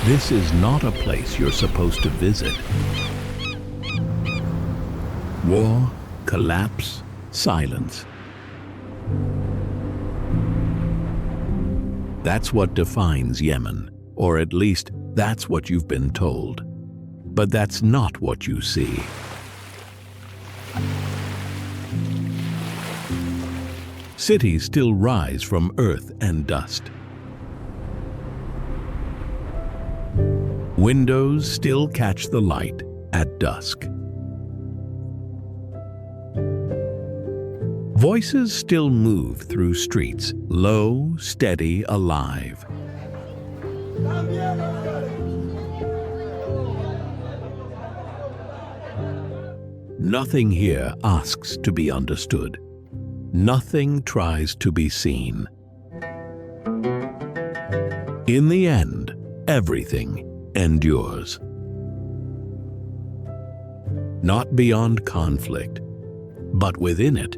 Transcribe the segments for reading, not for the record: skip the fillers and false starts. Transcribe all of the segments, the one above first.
This is not a place you're supposed to visit. War, collapse, silence. That's what defines Yemen, or at least that's what you've been told. But that's not what you see. Cities still rise from earth and dust. Windows still catch the light at dusk. Voices still move through streets, low, steady, alive. Nothing here asks to be understood. Nothing tries to be seen. In the end, everything endures. Not beyond conflict, but within it.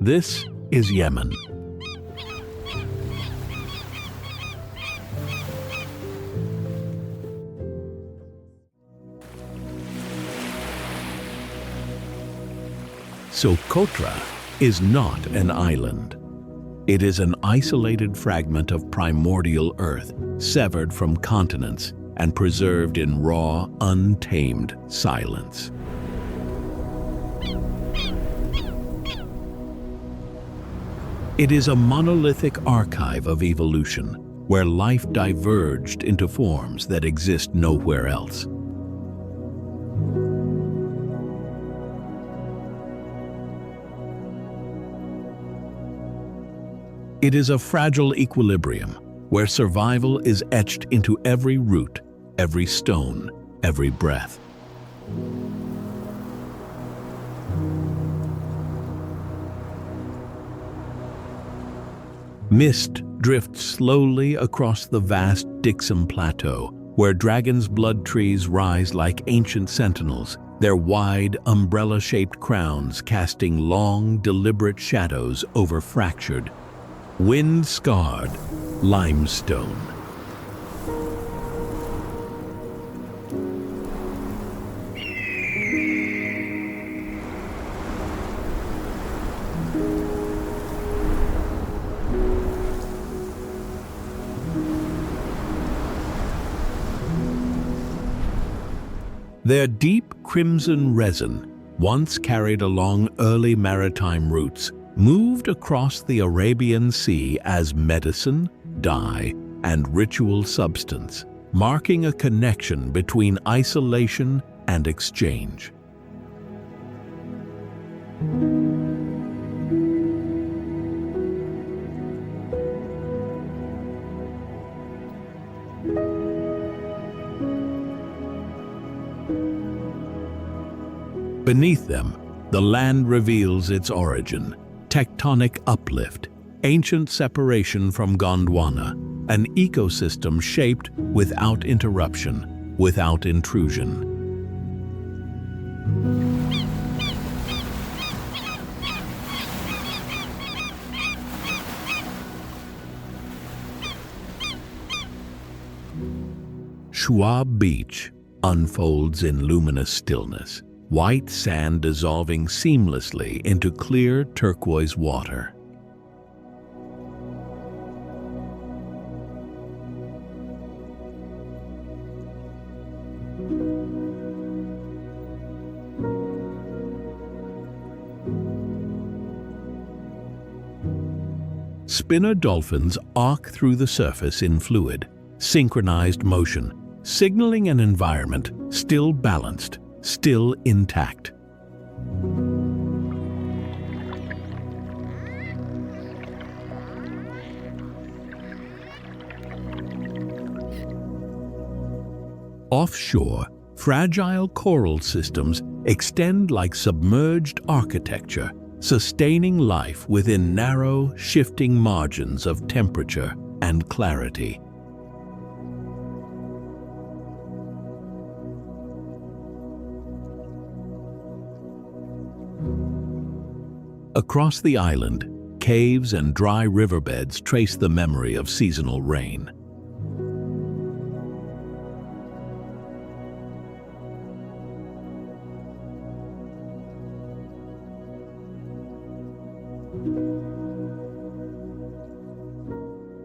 This is Yemen. Socotra is not an island. It is an isolated fragment of primordial earth, severed from continents and preserved in raw, untamed silence. It is a monolithic archive of evolution, where life diverged into forms that exist nowhere else. It is a fragile equilibrium, where survival is etched into every root, every stone, every breath. Mist drifts slowly across the vast Dixam Plateau, where dragon's blood trees rise like ancient sentinels, their wide, umbrella-shaped crowns casting long, deliberate shadows over fractured, wind-scarred limestone. Their deep crimson resin, once carried along early maritime routes, moved across the Arabian Sea as medicine, dye, and ritual substance, marking a connection between isolation and exchange. Beneath them, the land reveals its origin, tectonic uplift, ancient separation from Gondwana, an ecosystem shaped without interruption, without intrusion. Shuab Beach unfolds in luminous stillness, white sand dissolving seamlessly into clear turquoise water. Spinner dolphins arc through the surface in fluid, synchronized motion, signaling an environment still balanced, still intact. Offshore, fragile coral systems extend like submerged architecture, sustaining life within narrow, shifting margins of temperature and clarity. Across the island, caves and dry riverbeds trace the memory of seasonal rain.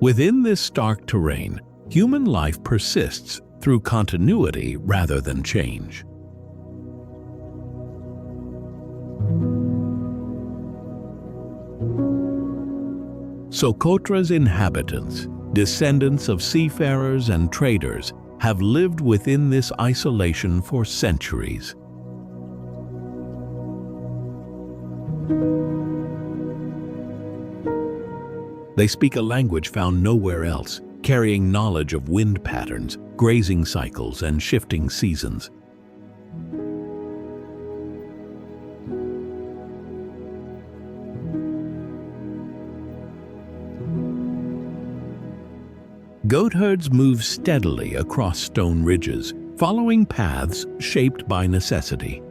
Within this stark terrain, human life persists through continuity rather than change. Socotra's inhabitants, descendants of seafarers and traders, have lived within this isolation for centuries. They speak a language found nowhere else, carrying knowledge of wind patterns, grazing cycles, and shifting seasons. Goatherds move steadily across stone ridges, following paths shaped by necessity.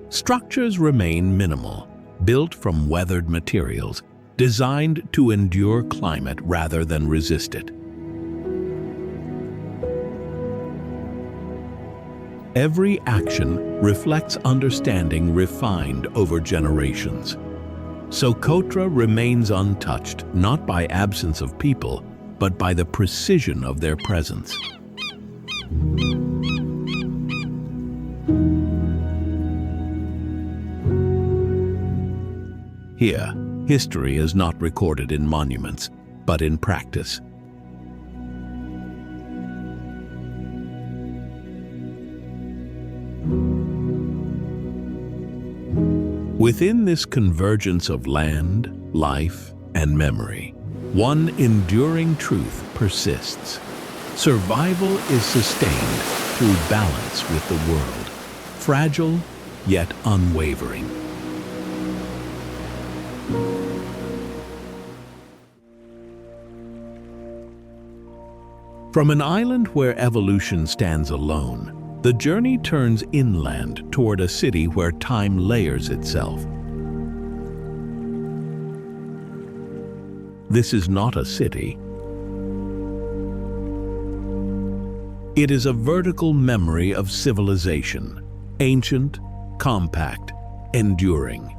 Structures remain minimal, built from weathered materials, designed to endure climate rather than resist it. Every action reflects understanding refined over generations. Socotra remains untouched, not by absence of people, but by the precision of their presence. Here, history is not recorded in monuments, but in practice. Within this convergence of land, life, and memory, one enduring truth persists. Survival is sustained through balance with the world, fragile yet unwavering. From an island where evolution stands alone, the journey turns inland toward a city where time layers itself. This is not a city. It is a vertical memory of civilization, ancient, compact, enduring.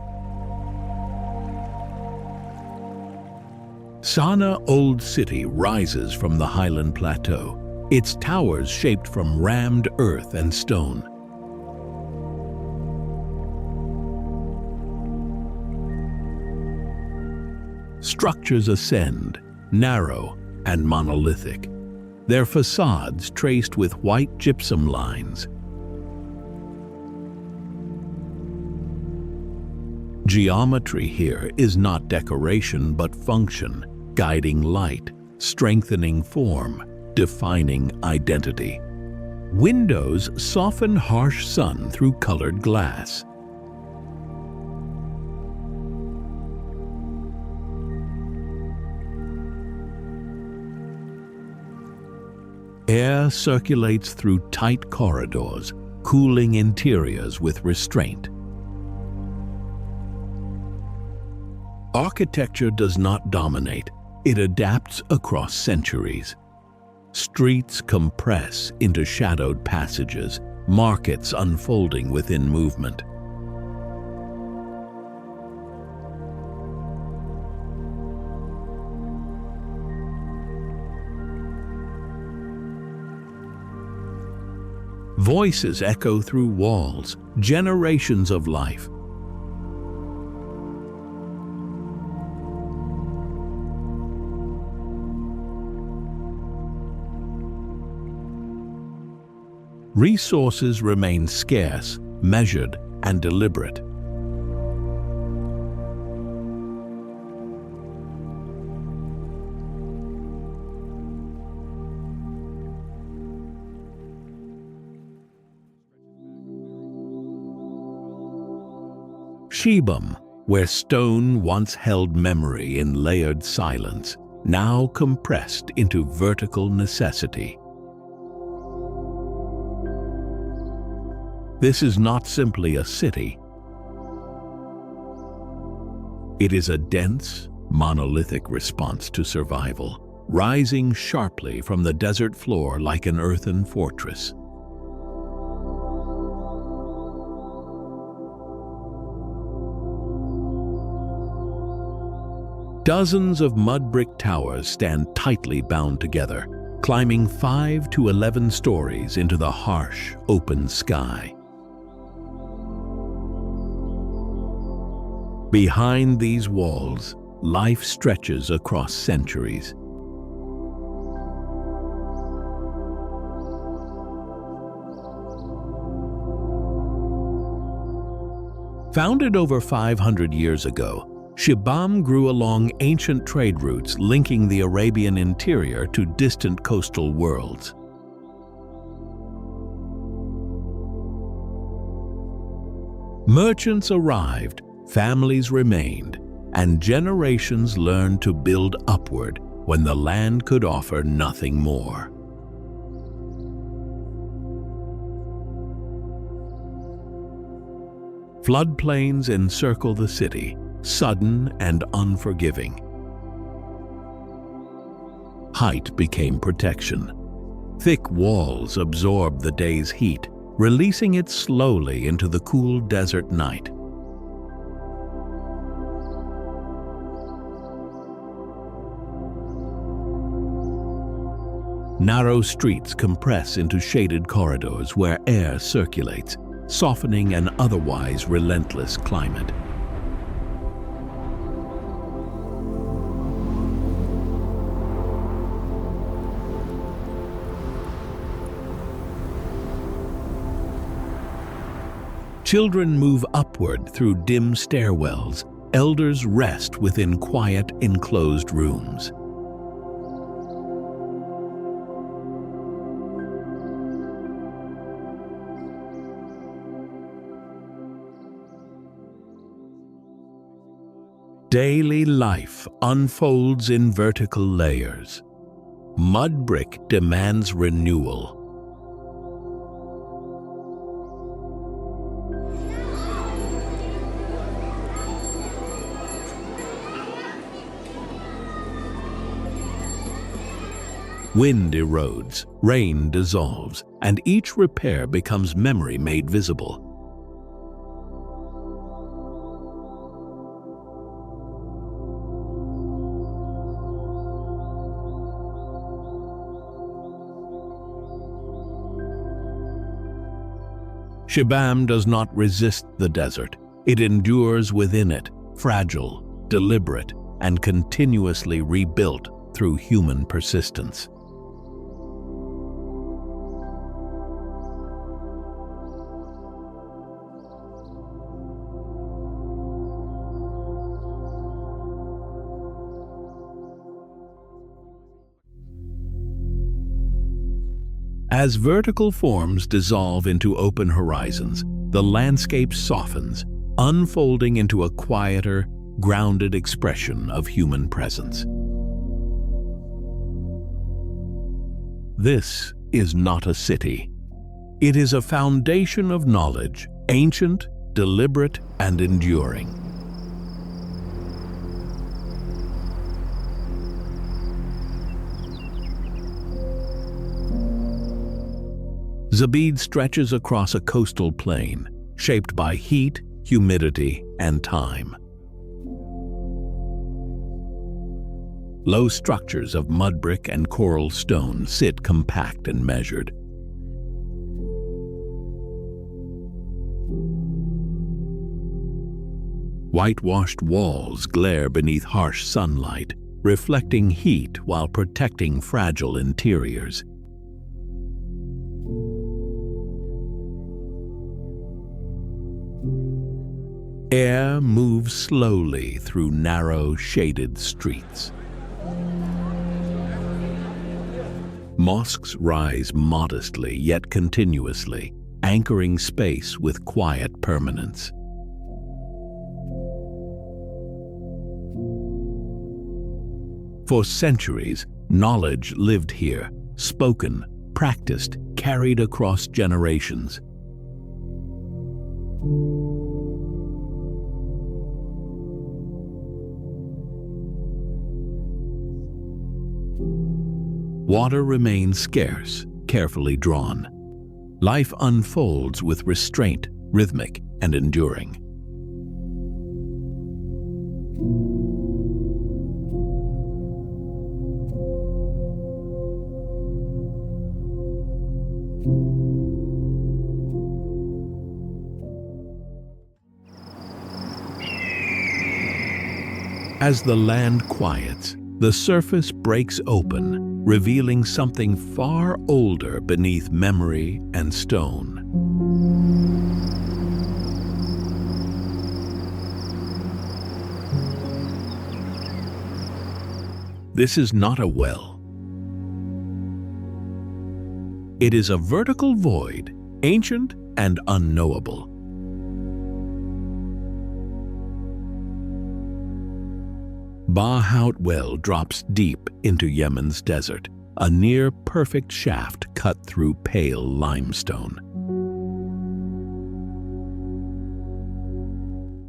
Sana'a Old City rises from the highland plateau, its towers shaped from rammed earth and stone. Structures ascend, narrow and monolithic, their facades traced with white gypsum lines. Geometry here is not decoration but function, guiding light, strengthening form, defining identity. Windows soften harsh sun through colored glass. Air circulates through tight corridors, cooling interiors with restraint. Architecture does not dominate, it adapts across centuries. Streets compress into shadowed passages, markets unfolding within movement. Voices echo through walls, generations of life. Resources remain scarce, measured, and deliberate. Shibam, where stone once held memory in layered silence, now compressed into vertical necessity. This is not simply a city. It is a dense, monolithic response to survival, rising sharply from the desert floor like an earthen fortress. Dozens of mud brick towers stand tightly bound together, climbing 5 to 11 stories into the harsh, open sky. Behind these walls, life stretches across centuries. Founded over 500 years ago, Shibam grew along ancient trade routes linking the Arabian interior to distant coastal worlds. Merchants arrived, families remained, and generations learned to build upward when the land could offer nothing more. Floodplains encircle the city, sudden and unforgiving. Height became protection. Thick walls absorbed the day's heat, releasing it slowly into the cool desert night. Narrow streets compress into shaded corridors where air circulates, softening an otherwise relentless climate. Children move upward through dim stairwells. Elders rest within quiet, enclosed rooms. Daily life unfolds in vertical layers. Mud brick demands renewal. Wind erodes, rain dissolves, and each repair becomes memory made visible. Shibam does not resist the desert. It endures within it, fragile, deliberate, and continuously rebuilt through human persistence. As vertical forms dissolve into open horizons, the landscape softens, unfolding into a quieter, grounded expression of human presence. This is not a city. It is a foundation of knowledge, ancient, deliberate, and enduring. ZABID stretches across a coastal plain, shaped by heat, humidity, and time. Low structures of mud brick and coral stone sit compact and measured. Whitewashed walls glare beneath harsh sunlight, reflecting heat while protecting fragile interiors. Air moves slowly through narrow, shaded streets. Mosques rise modestly yet continuously, anchoring space with quiet permanence. For centuries, knowledge lived here, spoken, practiced, carried across generations. Water remains scarce, carefully drawn. Life unfolds with restraint, rhythmic and enduring. As the land quiets, the surface breaks open, revealing something far older beneath memory and stone. This is not a well. It is a vertical void, ancient and unknowable. BARHOUT well drops deep into Yemen's desert, a near-perfect shaft cut through pale limestone.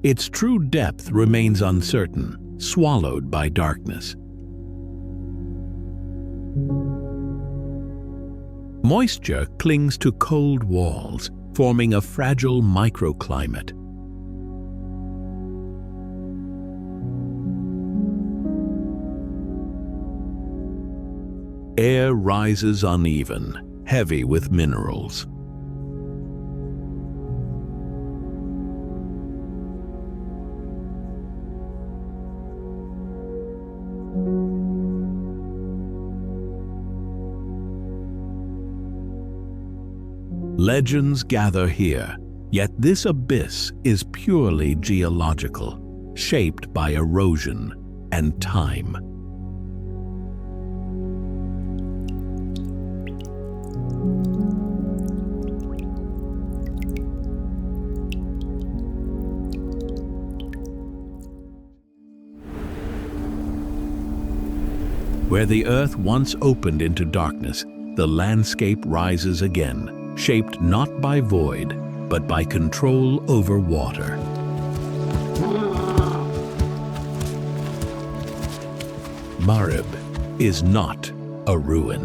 Its true depth remains uncertain, swallowed by darkness. Moisture clings to cold walls, forming a fragile microclimate. Air rises uneven, heavy with minerals. Legends gather here, yet this abyss is purely geological, shaped by erosion and time. Where the earth once opened into darkness, the landscape rises again, shaped not by void, but by control over water. MARIB is not a ruin.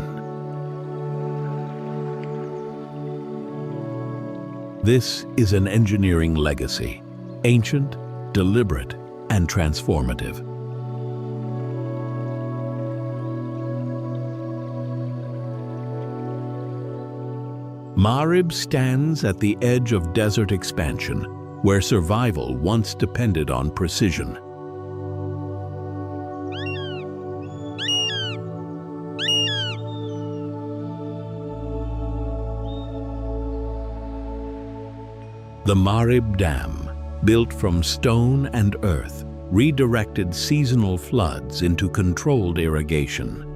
This is an engineering legacy, ancient, deliberate, and transformative. MARIB stands at the edge of desert expansion, where survival once depended on precision. The MARIB Dam, built from stone and earth, redirected seasonal floods into controlled irrigation.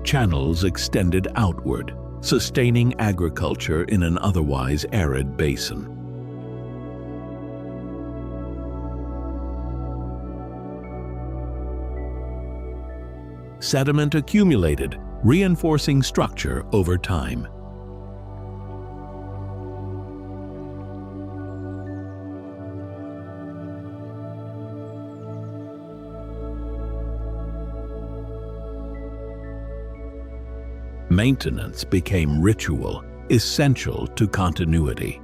Channels extended outward, sustaining agriculture in an otherwise arid basin. Sediment accumulated, reinforcing structure over time. Maintenance became ritual, essential to continuity.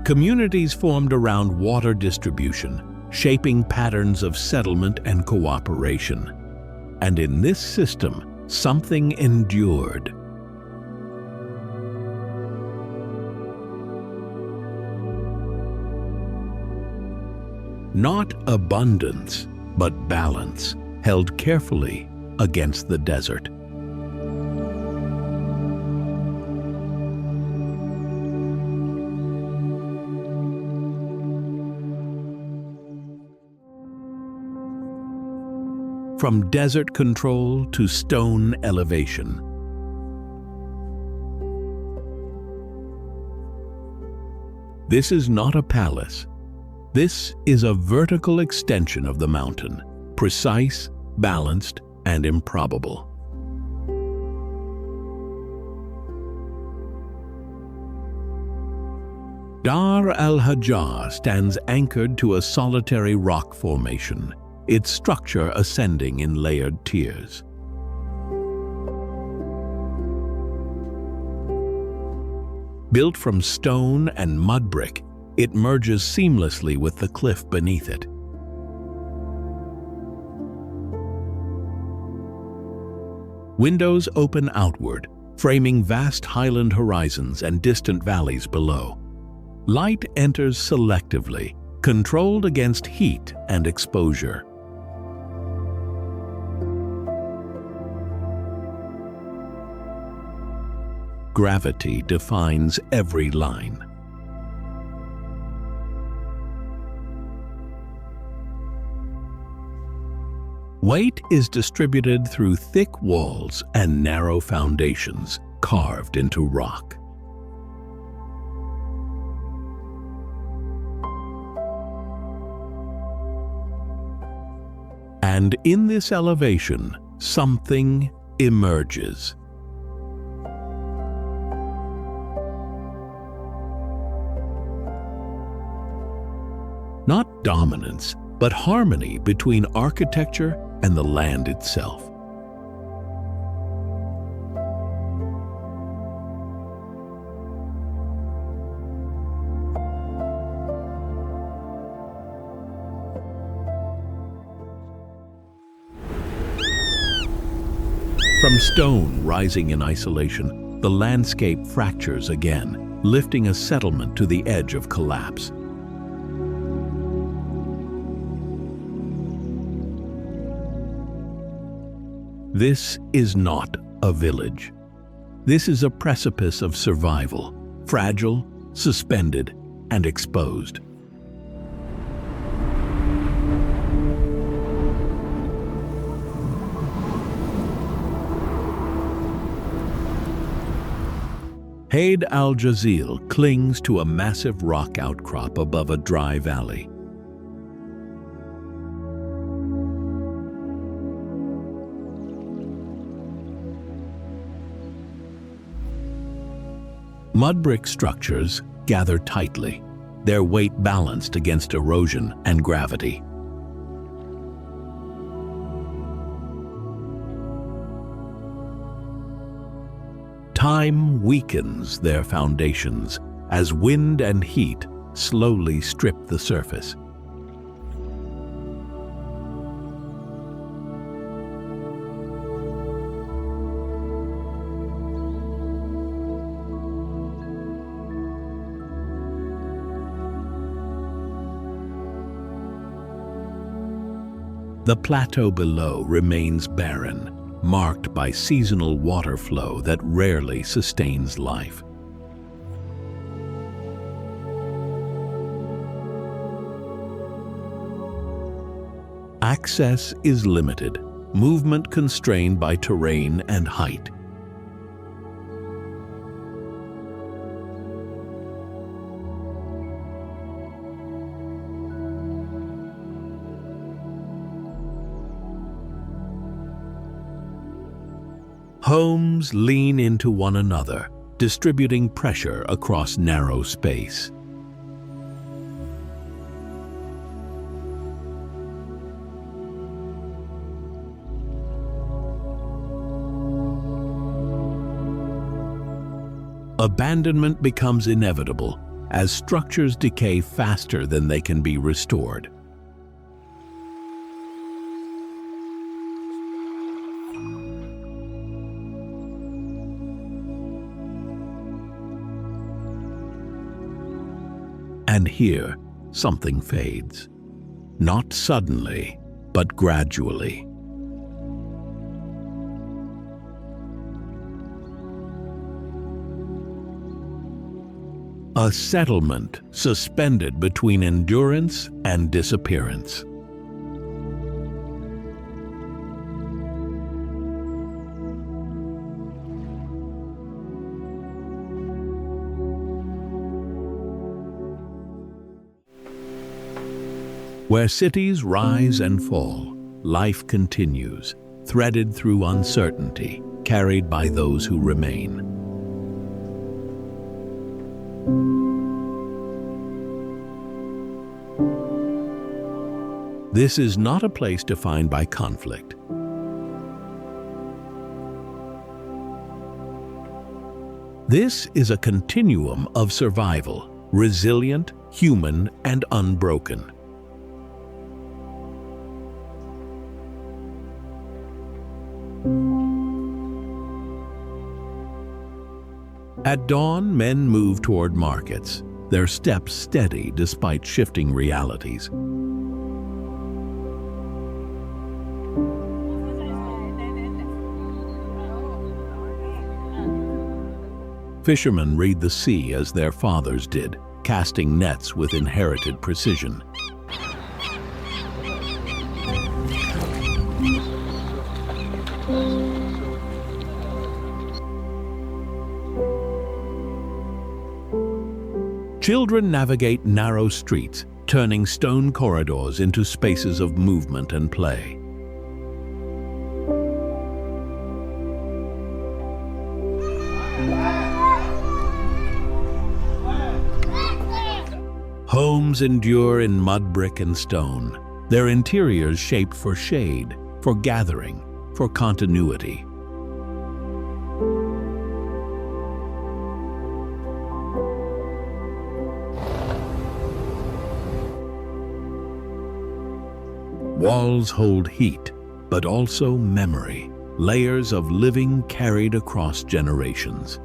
Communities formed around water distribution, shaping patterns of settlement and cooperation. And in this system, something endured. Not abundance, but balance, held carefully against the desert. From desert control to stone elevation. This is not a palace. This is a vertical extension of the mountain, precise, balanced, and improbable. Dar al-HAJAR stands anchored to a solitary rock formation, its structure ascending in layered tiers. Built from stone and mudbrick, it merges seamlessly with the cliff beneath it. Windows open outward, framing vast highland horizons and distant valleys below. Light enters selectively, controlled against heat and exposure. Gravity defines every line. Weight is distributed through thick walls and narrow foundations carved into rock. And in this elevation, something emerges. Not dominance, but harmony between architecture and the land itself. From stone rising in isolation, the landscape fractures again, lifting a settlement to the edge of collapse. This is not a village. This is a precipice of survival, fragile, suspended, and exposed. AL-JAZIL clings to a massive rock outcrop above a dry valley. Mudbrick structures gather tightly, their weight balanced against erosion and gravity. Time weakens their foundations as wind and heat slowly strip the surface. The plateau below remains barren, marked by seasonal water flow that rarely sustains life. Access is limited, movement constrained by terrain and height. Homes lean into one another, distributing pressure across narrow space. Abandonment becomes inevitable as structures decay faster than they can be restored. And here, something fades. Not suddenly, but gradually. A settlement suspended between endurance and disappearance. Where cities rise and fall, life continues, threaded through uncertainty, carried by those who remain. This is not a place defined by conflict. This is a continuum of survival, resilient, human, and unbroken. At dawn, men move toward markets, their steps steady despite shifting realities. Fishermen read the sea as their fathers did, casting nets with inherited precision. Children navigate narrow streets, turning stone corridors into spaces of movement and play. Homes endure in mud, brick, and stone, their interiors shaped for shade, for gathering, for continuity. Walls hold heat, but also memory, layers of living carried across generations.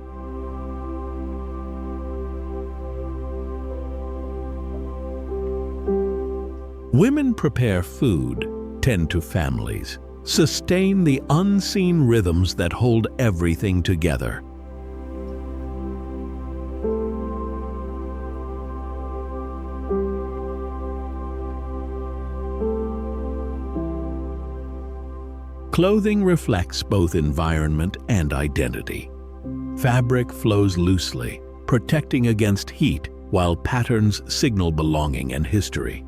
Women prepare food, tend to families, sustain the unseen rhythms that hold everything together. Clothing reflects both environment and identity. Fabric flows loosely, protecting against heat, while patterns signal belonging and history.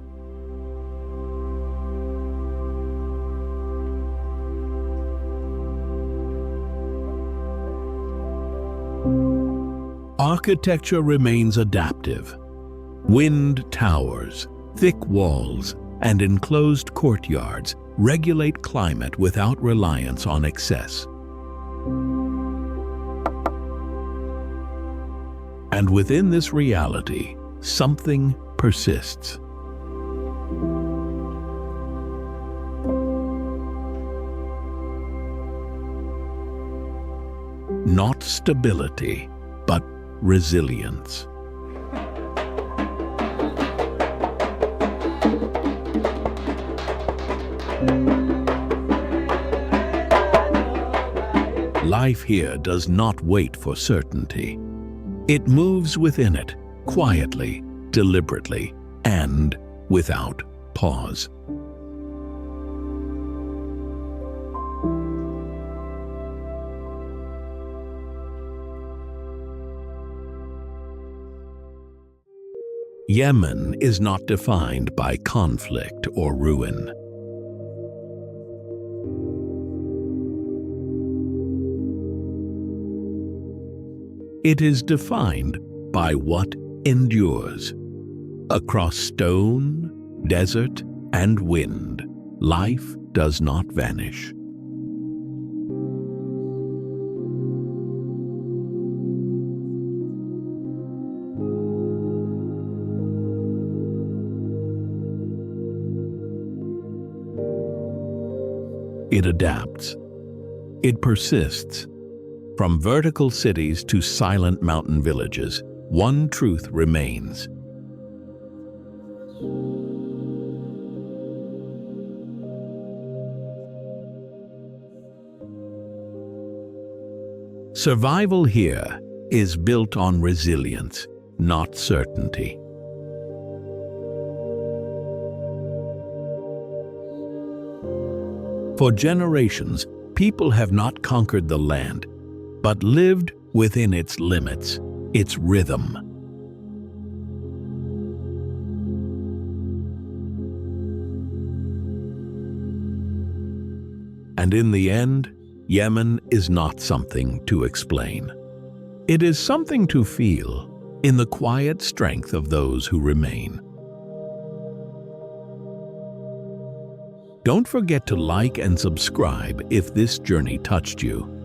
Architecture remains adaptive. Wind towers, thick walls, and enclosed courtyards regulate climate without reliance on excess. And within this reality, something persists. Not stability, but resilience. Life here does not wait for certainty. It moves within it, quietly, deliberately, and without pause. Yemen is not defined by conflict or ruin. It is defined by what endures. Across stone, desert, and wind, life does not vanish. It adapts. It persists. From vertical cities to silent mountain villages, one truth remains. Survival here is built on resilience, not certainty. For generations, people have not conquered the land, but lived within its limits, its rhythm. And in the end, Yemen is not something to explain. It is something to feel in the quiet strength of those who remain. Don't forget to like and subscribe if this journey touched you.